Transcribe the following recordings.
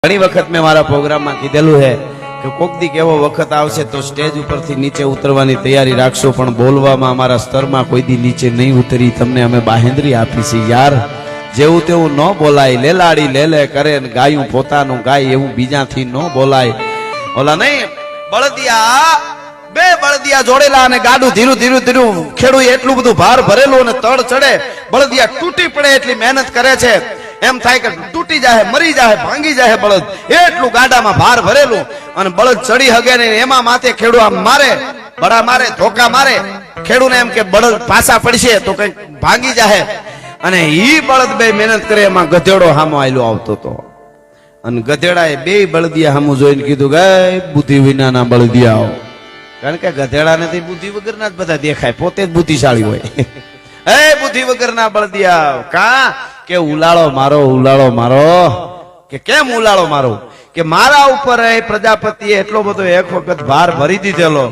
ઘણી વખત મેં મારા પ્રોગ્રામમાં કીધેલું છે કે કોક દી એવો વખત આવશે તો સ્ટેજ ઉપરથી નીચે ઉતરવાની તૈયારી રાખશો, પણ બોલવામાં અમારા સ્તરમાં કોઈ દી નીચે નહીં ઉતરી. તમને અમે બાહેંધરી આપી છે યાર, જેવું તેવું ન બોલાય. લેલાડી લેલે કરે ને ગાયું પોતાનું ગાય, એવું બીજાથી ન બોલાય. ઓલા નહીં બળદિયા, બે બળદિયા જોડેલા અને ગાડું ધીરું ધીરું ધીરું ખેડૂ એટલું બધું ભાર ભરેલું અને તળ ચડે, બળદિયા તૂટી પડે એટલી મહેનત કરે છે. એમ થાય કે તૂટી જાય, મરી જાય, ભાંગી જાય બળદ, એટલું ગાડામાં ભાર ભરેલું. અને બળદ ચડી હગે ને એમાં માથે ખેડૂ આમ મારે, બડા મારે, ધોકા મારે. ખેડૂને એમ કે બળદ પાછા પડશે તો કઈ ભાંગી જાય. અને ઈ બળદ બે મહેનત કરે, એમાં ગધેડો હામો આયલો આવતો હતો. અને ગધેડાએ બે બળદિયા હામું જોઈને કીધું કે બુદ્ધિ વિનાના બળદિયાઓ. કારણ કે ગધેડા નથી, બુદ્ધિ વગરના જ બધા દેખાય, પોતે જ બુદ્ધિશાળી હોય. એ બુદ્ધિ વગરના બળદિયા, કા કે ઉલાળો મારો, ઉલાળો મારો. કે કેમ ઉલાળો મારો? કે મારા ઉપર એ પ્રજાપતિએ એટલો બધો એક વખત ભાર ભરી દીધેલો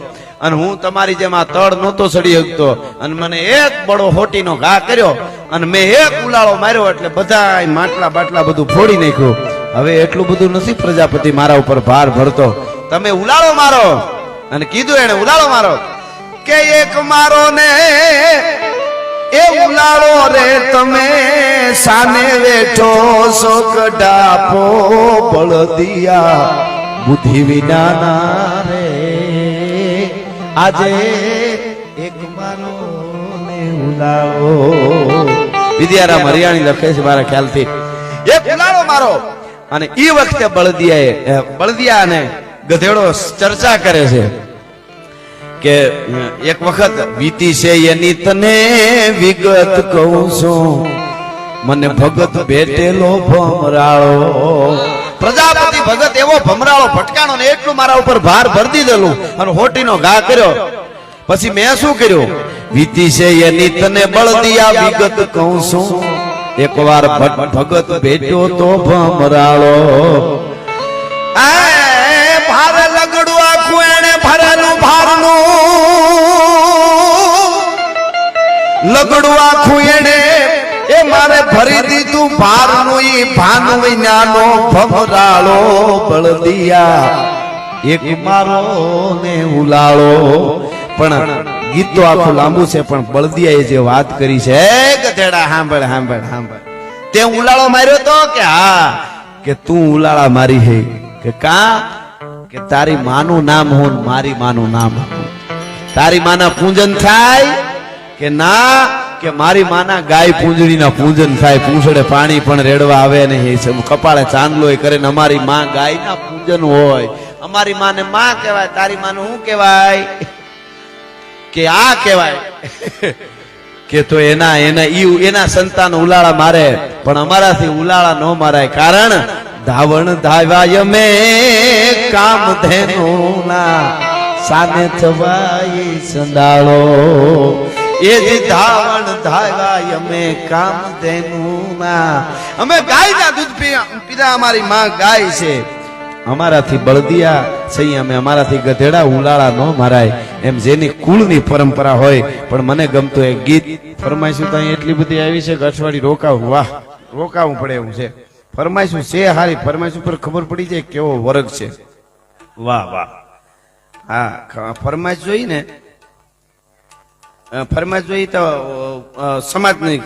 અને હું તમારી જેમ આ તળ નહોતો ચડી શકતો, અને મને એક બળો હોટીનો ઘા કર્યો અને મેં એક ઉલાળો માર્યો એટલે બધા માટલા બાટલા બધું ફોડી નાખ્યું. હવે એટલું બધું નથી પ્રજાપતિ મારા ઉપર ભાર ભરતો, તમે ઉલાળો મારો. અને કીધું એને ઉલાળો મારો. કે એક મારો ને એ ઉલાળો રે તમે સાને વેઠો સો કડાપો બળદિયા બુદ્ધિ વિનાના રે. આજે એક મારો ને ઉલાળો. વિદ્યારામ હરિયાણી લખે છે મારા ખ્યાલથી, એક ઉલાળો મારો. અને ઈ વખતે બળદિયા અને ગધેડો ચર્ચા કરે છે કે એક વખત વીતી છે એની તને વિગત કહું છું, મને ભગત ભેટેલો ભમરાળો. પ્રજાપતિ ભગત એવો ભમરાળો ભટકાણો ને એટલું મારા ઉપર ભાર ભરી દીધેલું અને હોટીનો ઘા કર્યો. પછી મેં શું કર્યું? વીતી છે એની તને બળદિયા વિગત કહું છું, એકવાર ભગત ભેટ્યો તો ભમરાળો. ભાર લગડું આખું એને ભરેલું ભારનું, લગડું આખું એને એ મારે ભરી દીધું ભારનું. ઈ ભાનું વિનાનો ભમરાળો બળદિયા એક મારો ને ઉલાળો. પણ ગીત તો આખું લાંબુ છે, પણ બળદિયાએ જે વાત કરી છે, ગધેડા સાંભળ સાંભળ સાંભળ. તે ઉલાળો માર્યો તો કે હા, કે તું ઉલાળા મારી હે. કે કા? કે તારી માનું નામ હું, મારી માનું નામ હું. તારી માના પૂજન થાય કે ના? કે મારી માના ગાય પૂંજણીના પૂજન થાય. પૂંછડે પાણી પણ રેડવા આવે ને કપાળે ચાંદલો કરે ને અમારી માં ગાયના પૂજન હોય. અમારી માને માં કહેવાય, તારી માનું શું કહેવાય? કે આ કહેવાય. કે તો એના સંતાન ઉલાળા મારે, પણ અમારાથી ઉલાળા ન મારાય. કારણ ધાવણ ધાવાય મે કામ ધેનુના સાને થવાય સંડાળો. એ જ ધાવણ ધાવાય મે કામ ધેનુના. અમે ગાયના દૂધ પીધા, અમારી માં ગાય છે. અમારાથી બળદિયા સહી, અમે અમારાથી ગધેડા ઉલાળા ન મારાય. એમ જેની કુળની પરંપરા હોય. પણ મને ગમતું એક ગીત ફરમાઈશું તો એટલી બધી આવી છે કે અઠવાડિયું રોકાવું. વાહ, રોકાવું પડે એવું છે. ફરમાઈશું છે હારી, ફરમાઈશું પર ખબર પડી જાય કેવો વર્ગ છે. વાહ વાહ. હા, ફરમાઈશ જોઈ ને, ફરમાઈશ જોઈ તો સમાજની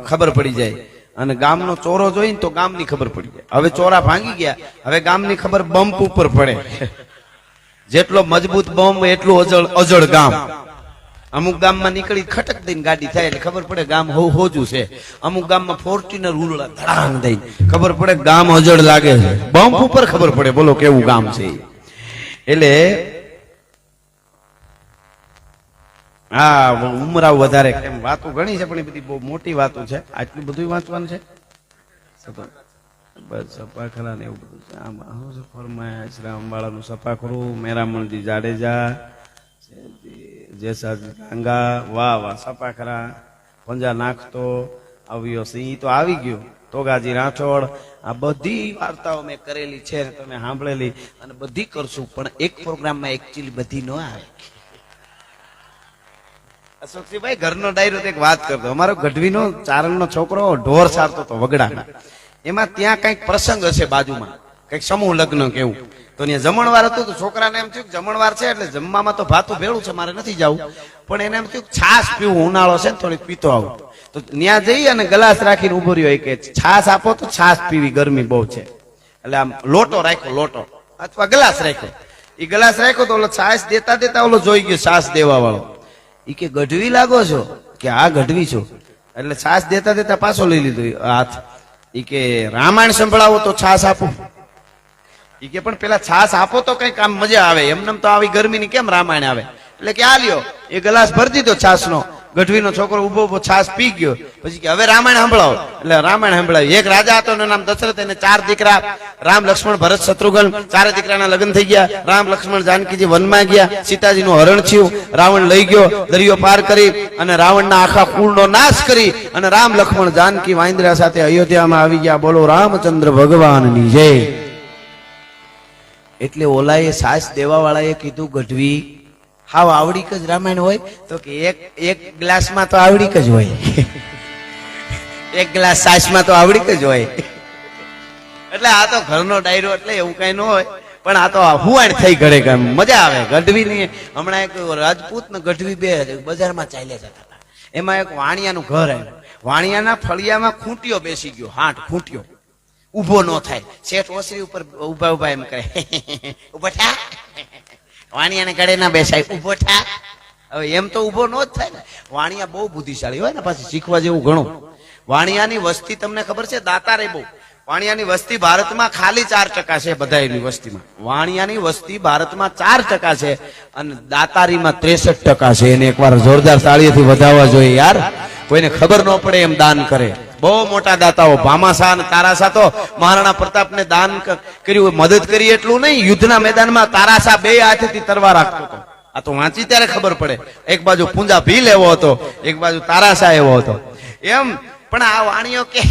ખબર પડી જાય. અને ગામનો ચોરો જોઈ તો ગામની ખબર પડી જાય. હવે ચોરા ભાંગી ગયા, હવે ગામની ખબર બમ્પ ઉપર પડે. જેટલો મજબૂત બમ્પ એટલું અજળ ગામ. અમુક ગામમાં નીકળી ખટક દઈને ગાડી થાય એટલે ખબર પડે ગામ હોજું છે. અમુક ગામમાં ફોર્ચ્યુનર ઉલડા ધડાંગ દઈને ખબર પડે ગામ અજળ લાગે છે. બમ્પ ઉપર ખબર પડે બોલો કેવું ગામ છે. એટલે હા, ઉમરાવ વધારે કેમ વાતો ઘણી છે, પણ એ બધી બહુ મોટી વાતો છે. આટલું બધું વાંચવાનું છે. બસ સપાખરા ને એવું બધું છે. આમાં ફરમાય શ્રામવાળાનું સપાખરું, મેરામણજી જાડેજા, જેસાજી ડાંગા, વાહ વાહ, સપાખરા, પંજા નાખતો, આવ્યો સિંહ તો આવી ગયો, તોગાજી રાઠોડ. આ બધી વાર્તાઓ મેં કરેલી છે, તમે સાંભળેલી અને બધી કરશું. પણ એક પ્રોગ્રામમાં એકચ્યુઅલી બધી ન આવે. અશોકસિંહભાઈ ઘરનો ડાયરો એક વાત કરતો. અમારો ગઢવીનો ચારણનો છોકરો ઢોર સારતો હતો વગડાના. એમાં ત્યાં કઈક પ્રસંગ હશે બાજુમાં, કઈક સમૂહ લગ્ન કેવું. તો ત્યાં જમણવાર હતું તો છોકરાને એમ થયું જમણવાર છે એટલે જમવામાં તો ભાતું ભેળું છે, મારે નથી જવું, પણ એને એમ થયું છાશ પીવું, ઉનાળો છે ને થોડીક પીતો આવું. તો ત્યાં જઈ અને ગ્લાસ રાખીને ઉભો રહ્યો કે છાશ આપો તો છાશ પીવી, ગરમી બહુ છે. એટલે આમ લોટો રાખ્યો, લોટો અથવા ગ્લાસ રાખ્યો. એ ગ્લાસ રાખ્યો તો ઓલો છાશ દેતા દેતા ઓલો જોઈ ગયો છાશ દેવા વાળો. ઈ કે ગઢવી લાગો છો? કે આ ગઢવી છો. એટલે છાશ દેતા દેતા પાછો લઈ લીધો હાથ. ઈ કે રામાયણ સંભળાવો તો છાશ આપો. ઈ કે પણ પેલા છાશ આપો તો કઈક આમ મજા આવે, એમને તો આવી ગરમીની કેમ રામાયણ આવે. એટલે કે આ લ્યો, એ ગ્લાસ ભરી દીધો છાશ નો. ગઢવીનો છોકરો ઉભો ઉભો છાશ પી ગયો. પછી કે હવે રામાયણ સંભળાવો. એટલે રામાયણ સંભળાવી. એક રાજા હતો, એનું નામ દશરથ, એને 4 દીકરા, રામ લક્ષ્મણ ભરત શત્રુઘ્ન, 4 દીકરાના લગ્ન થઈ ગયા. રામ લક્ષ્મણ જાનકીજી વનમાં ગયા, સીતાજીનું હરણ થયું, રાવણ લઈ ગયો, દરિયો પાર કરી અને રાવણના આખા કુળનો નાશ કરી અને રામ લક્ષ્મણ જાનકી વાંદરા સાથે અયોધ્યામાં આવી ગયા. બોલો રામચંદ્ર ભગવાનની જય. એટલે ઓલાએ સાસ દેવા વાળાએ કીધું ગઢવી હાવ આવડીક જ રામાયણ હોય? તો કે એક ગ્લાસમાં તો આવડીક જ હોય, એક ગ્લાસ સાસમાં તો આવડીક જ હોય. એટલે આ તો ઘરનો ડાયરો, એટલે એવું કઈ ન હોય, પણ આ તો હુવાણ થઈ ઘરે કામ મજા આવે. ગઢવીની હમણાં એક રાજપૂત ને ગઢવી બે બજારમાં ચાલ્યા જતા હતા. એમાં એક વાણિયાનું ઘર આવ્યું. વાણિયાના ફળિયામાં ખૂંટીયો બેસી ગયો, હાટ ખૂંટીયો ઉભો ન થાય. શેઠ ઓસરી ઉપર ઉભા ઉભા એમ કહે, ઉભો થા. વાણિયાને ગળે ના બેસાય, ઉભો થા. હવે એમ તો ઉભો ન જ થાય ને. વાણિયા બહુ બુદ્ધિશાળી હોય ને, પાછી શીખવા જેવું ઘણું. વાણિયાની વસ્તી તમને ખબર છે? દાતારે બહુ. વાણિયાની વસ્તી ભારતમાં ખાલી 4% છે બધાની વસ્તીમાં. વાણિયાની વસ્તી ભારતમાં 4% છે અને દાતારીમાં 63% છે. એને એકવાર જોરદાર તાળીઓથી વધાવવા જોઈએ યાર. કોઈને ખબર ન પડે એમ દાન કરે. બહુ મોટા દાતાઓ, ભામાશાહ અને તારાશાહ તો મહારાણા પ્રતાપને દાન કર્યું, મદદ કરી એટલું નહીં, યુદ્ધના મેદાનમાં તારાશાહ 2 હાથેથી તરવાર રાખતો હતો. આ તો વાંચી ત્યારે ખબર પડે. એક બાજુ પૂંજા ભીલ એવો હતો, એક બાજુ તારાશાહ એવો હતો. એમ પણ આ વાણીઓ કે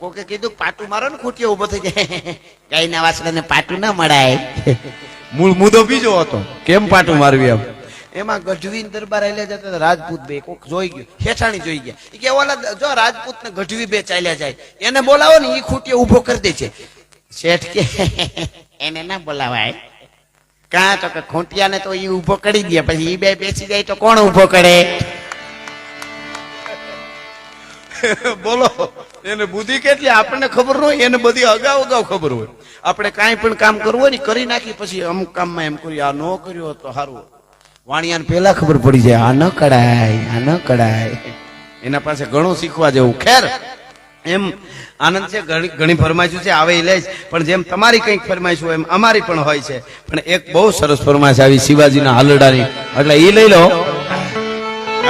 કોકે કીધું પાટું મારો ને, ખૂટીઓ ઉભો થઈ જાય. ગાયના વાસણાને પાટું ના મળાય. મૂળ મુદ્દો બીજો હતો, કેમ પાટું મારવી એમ. એમાં ગઢવી દરબાર આલ્યા જતા રાજપૂત બે કોક જોઈ ગયો, હેઠાણી જોઈ ગયા. એ કે ઓલા જો રાજપૂત ને ગઢવી બે ચાલ્યા જાય, એને બોલાવો ને, એ ખૂટીઓ ઉભો કરી દે છે. શેઠ કે એને ના બોલાવાય. કાં તો કે ખૂંટિયાને તો એ ઉભો કરી દે, પછી એ બે બેસી જાય તો કોણ ઉભો કરે? બોલો, એને બુદ્ધિ કેટલી આપણને ખબર ન હોય, એને બધી અગાઉ અગાઉ ખબર હોય. આપણે કાંઈ પણ કામ કરવું હોય ને કરી નાખી, પછી અમુક કામમાં એમ કર્યું, આ ન કર્યું તો સારું. વાણિયાને પેલા ખબર પડી જાય, આ ન કડાય, આ ન કડાય. એના પાસે ઘણું શીખવા જેવું. ખેર એમ આનંદ છે, ઘણી ફરમાઈશું છે, આવે લે. પણ જેમ તમારી કંઈક ફરમાઈશ હોય એમ અમારી પણ હોય છે. પણ એક બહુ સરસ ફરમાઈશ આવી શિવાજીના હાલડાની, એટલે એ લઈ લો.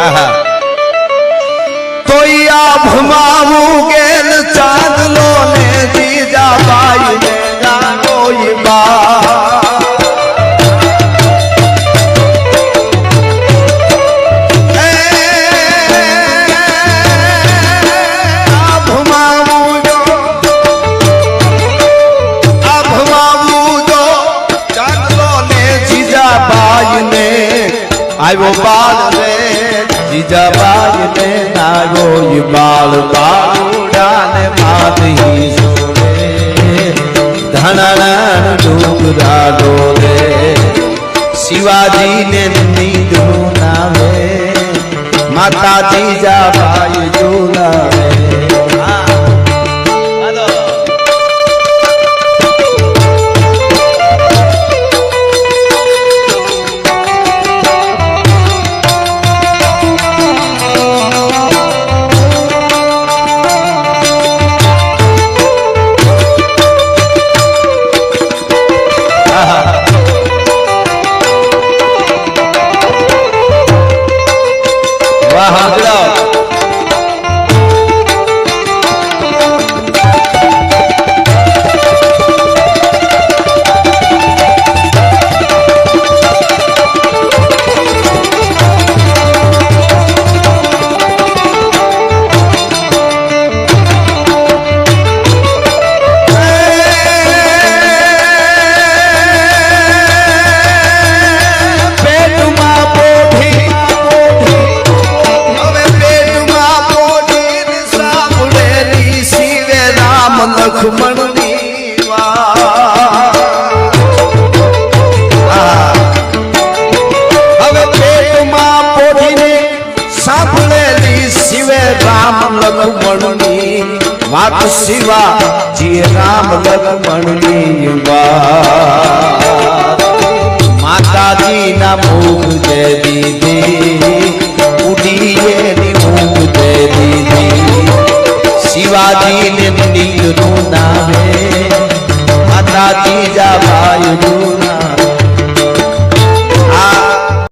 આહા, તો ભમાવું ગેલ ચાંદલો ને જીજા બાઈ ને જાનો બા. આવ્યો બાલ રે જીજાબાઈ ને આવ્યો બાલ, બાલુડાને માધી જોડે ધણણ ડુંગરા ડોલે. શિવાજી ને નીંદરું નાવે, માતા જીજાબાઈ જોલાવે. શિવે રામ લક્ષ્મણની વાત શિવાજી રામ લક્ષ્મણની વાત માતાજીના મુખ દે દીધી ઉડીએ ની મુખ દે દીધી શિવાજી